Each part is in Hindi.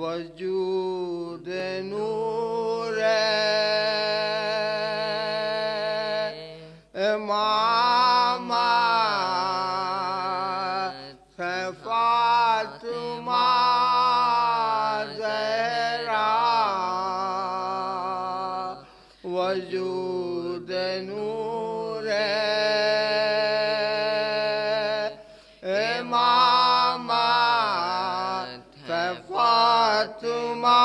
वजूद नूर इमामा फातिमा ज़हरा वजूद नूर इमामा फातिमा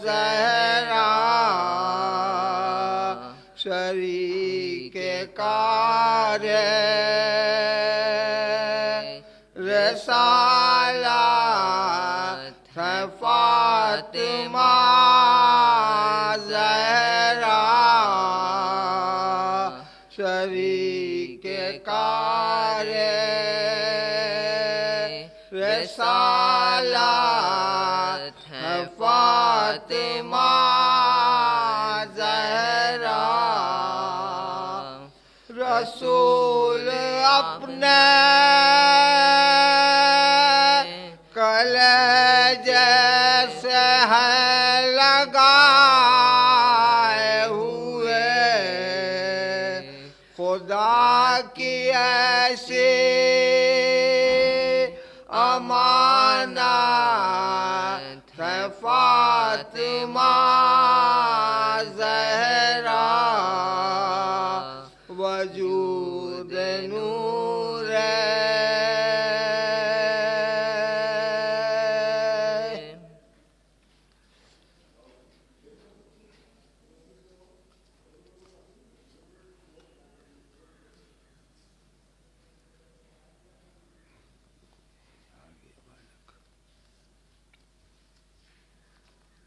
ज़हरा शरीक कार्य रसालत है फातिमा ज़हरा शरीक कार्य रसालत है फातिमा ज़हरा रसूल अपने कलेजे से है लगाए हुए खुदा की ऐसी अमानत है फातिमा ज़हरा वजूद नूर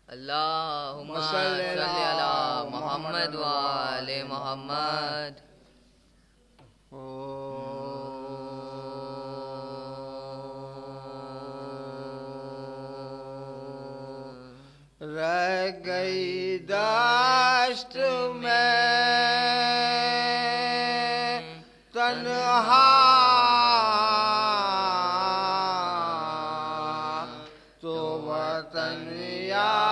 अल्लाहुम्मा सल्ली अला मुहम्मद व आले मुहम्मद। रह गई दश्त में तन्हा तो वतन याद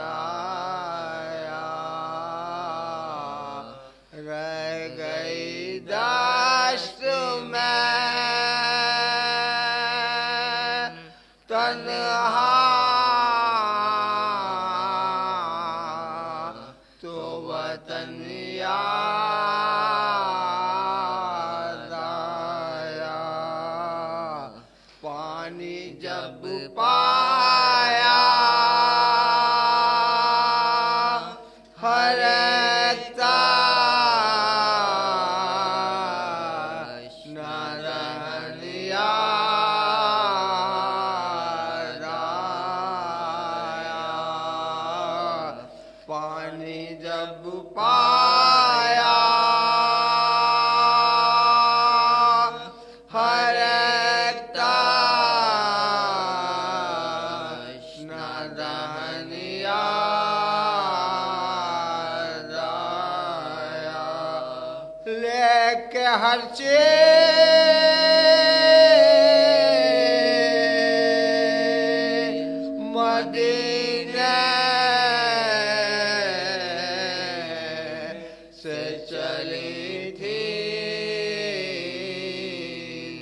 आया। रह गई दश्त में तन्हा तो वतन याद आया। पानी जब पाया हर पानी जब पाया हर नादान याद आया। लेके हर चीज़ मदीने से चली थी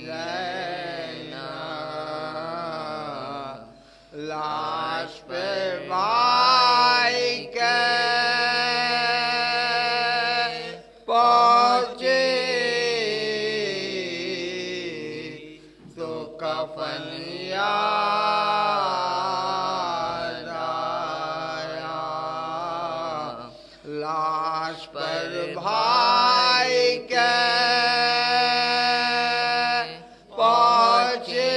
ज़ैनब। लाश पे भाई के पहुंची तो कफन याद आया। लाश पर भाई के पहुंचे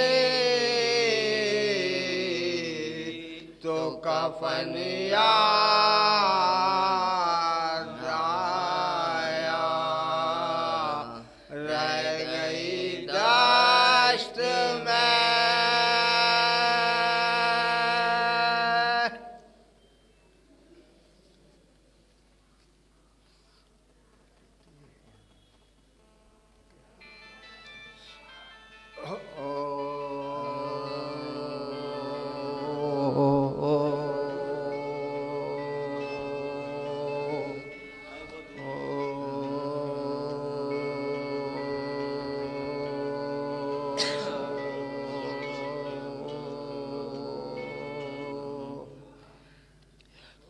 तो कफन याद आया। रह गई दश्त में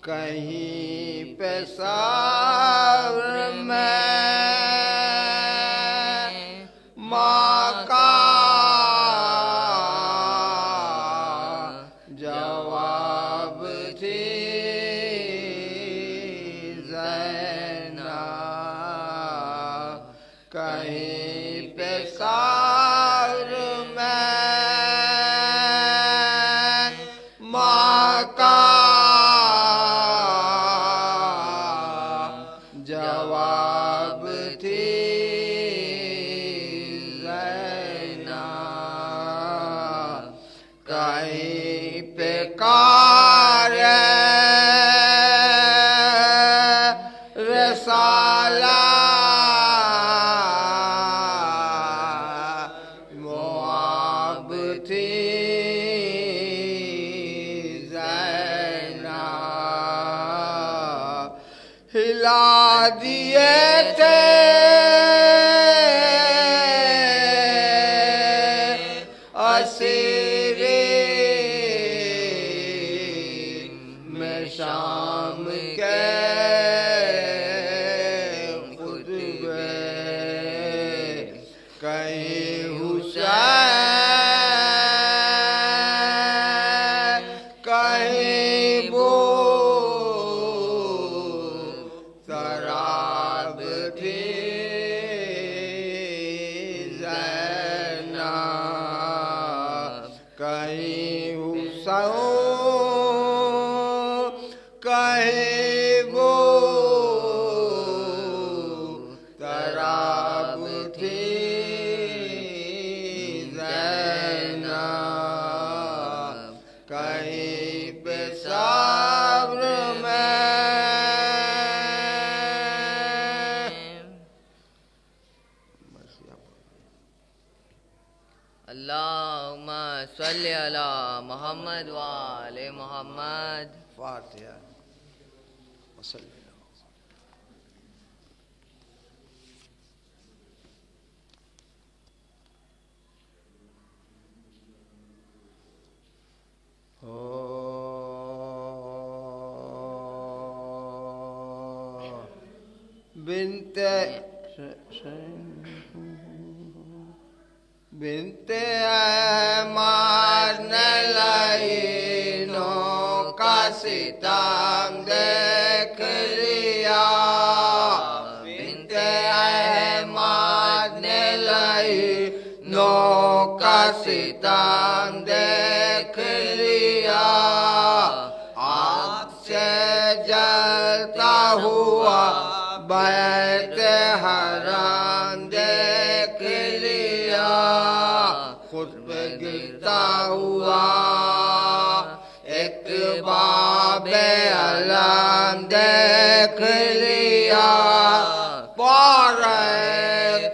कहीं पे सब्र में माँ का जवाब थी ज़ैनब। कहीं पे सब्र में माँ का जवाब थी ज़ैनब। कहीं पे कार्य रसाला मुआब थी ज़ैनब। हिला दिए थे असीरे में शाम के खुतबे। कहीं हुसैन कहीं वो शराब थी ज़ैनब। कहीं हुसैन कहीं वो शराब थी ज़ैनब। कहीं पे सब्र में अल्लाहुम्मा सल्लि अला मोहम्मद व आले मोहम्मद। फातिहा वसल्लम। बिनते बिनते मारने लाइनों का सितम देख लिया। बिनते मारने लाइनों का सितम देख लिया। आग से जलता हुआ बैत हराम देख लिया। खुद पे गिरता हुआ एक बाबे अलम देख लिया। पारे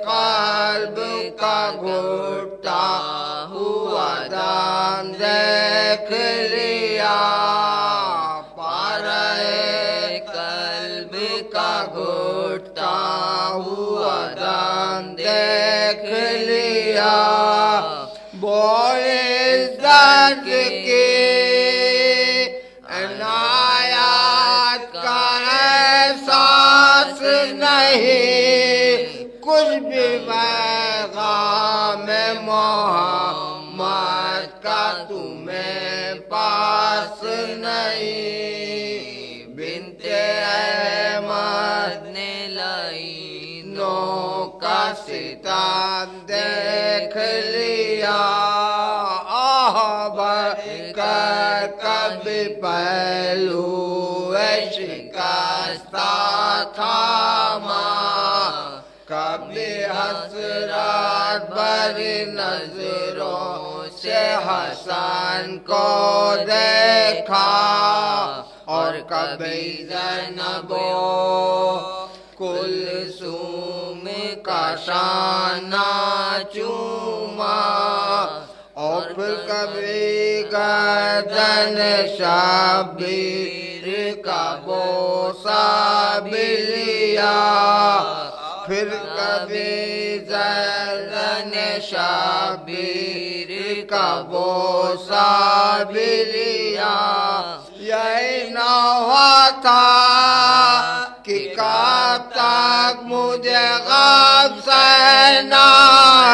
कल्ब का घुटता हुआ दम देख लिया। पारे कल्ब का घुटता हुआ दम देख लिया। वो इज़्ज़त की अनायत का एहसास नहीं। कुछ भी पैगाम मोहम्मद का तुम्हें पास नहीं। बिनते अहमद ने लाई नो का सितम देख लिया। आह भर कभी पहलू शिकस्ता थामा। कभी हसरत भरी नजरों से हसन को देखा। और कभी ज़ैनबो कुलसूम का शाना चूमा। और फिर कभी गर्दन शबीर का बोसा भी लिया। फिर कभी गर्दन शबीर का बोसा भी लिया। यही ना हुआ था कि कब तक मुझे गम सहना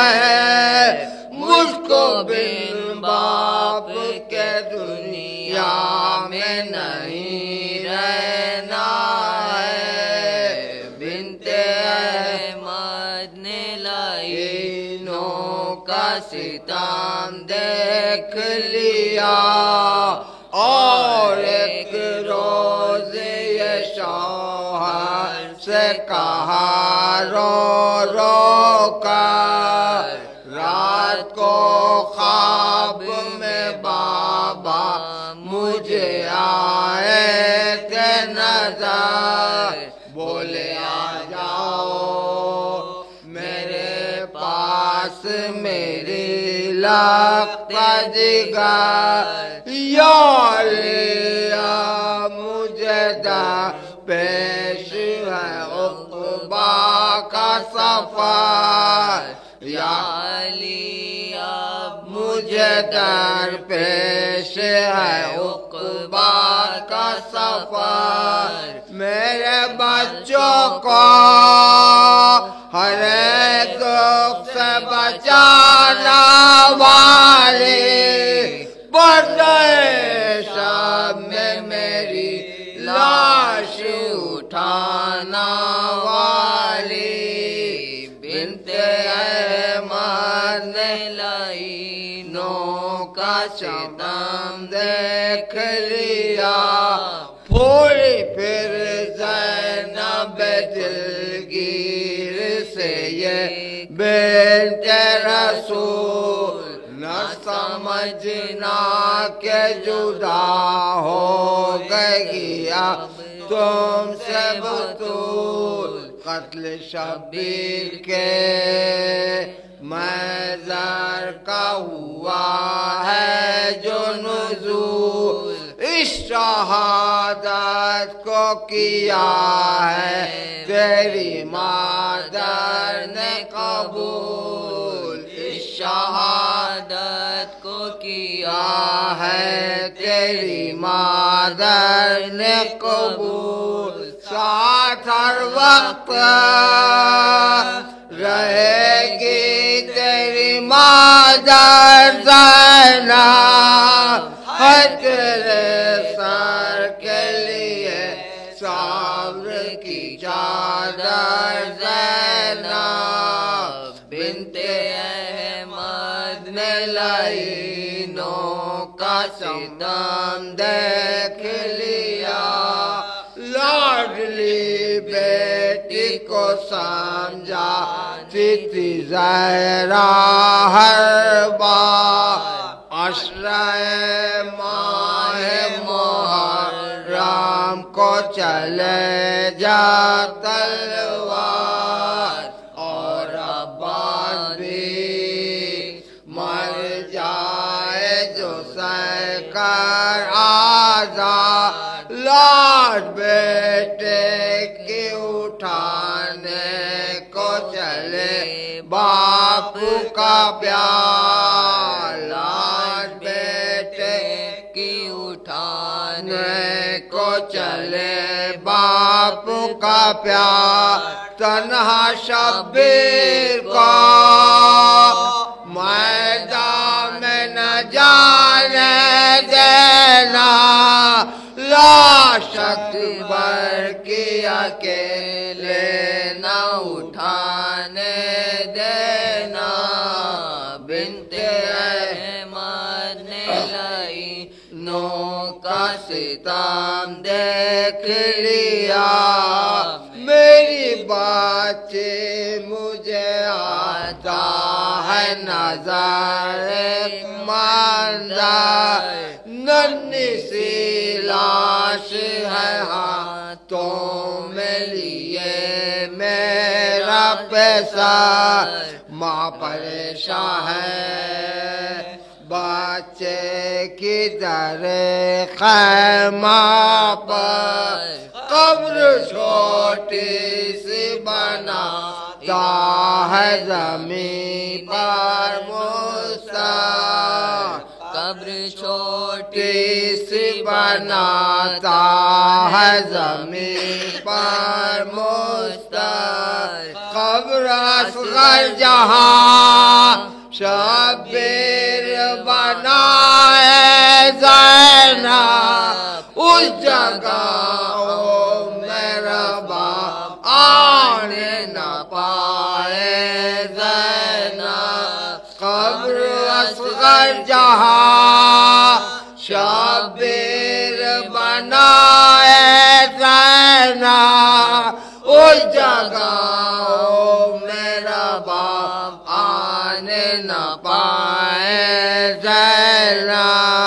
है, मुझको बिन बाप के दुनिया में नहीं रहना है। बिनते अहमद ने लाई नौ का सितम देख लिया और एक रोज ये शौहर से कहा रो रो कर, रात को ख्वाब में बाबा मुझे आए थे नजर, बोले आ जाओ मेरे पास मेरी लगता जिगर, यार मुझे दा पेश है उक़बा का सफर, या अली अब मुझे दर पेश है उक़बा का सफर। मेरे बच्चों को हर एक दुख से बचाना वाले, बड़े शब में मेरी लाश उठाना वाली, बिनते अहमद ने लाई नौ का सितम देख लिया। थोड़ी फिर ज़ैनब दिलगीर से ये बिन्ते रसूल, न समझना के जुदा हो गई अब तुमसे बतूल, कत्ल शब्बीर के मज़र का हुआ है जो नुज़ूल, इस शहादत को किया है तेरी मादर ने कबूल, इस शहादत को किया है तेरी मादर ने कबूल। साथ हर वक्त रहेगी तेरी मादर ज़ैनब, है तेरे सर के लिए सब्र की चादर ज़ैनब, बिनते अहमद ने लाई नौ का सितम देख लिया। लाडली बेटी को समझा थी ज़हरा हर बार, अशराए माहे मुहर्रम को चले जा तलवार, और अब्बास भी मर जाए जो सहकर आज़ाद, लाड बेटे के उठाने को चले बापू का प्यार, लाड बेटे की उठाने को चले बापू का प्यार। तन्हा शब्बीर को मैदान में न जाने देना, लाश अकबर की अकेले न उठाने देना, बिनते अहमद ने लाई नौ का सितम देख लिया। मेरी बातें मुझे आता है नजर मंजर, नन्ही सी लाश है हाथों में लिए मेरा पैसा, माँ परेशान है बच्चे की दरे खैमा पर, कब्र छोटी सी बनाता है ज़मीन पर मुसा, कब्र छोटी सी बनाता है ज़मीन पर मुस्तर कब्र असगर जहाँ शब्बीर बनाए ज़ैनब उस जगह ओ मेरा बाप आने न पाए ज़ैनब कब्र असगर जहाँ शब्बीर बनाए ज़ैनब उस जगह ओ मेरा बाप आने न पाए ज़ैनब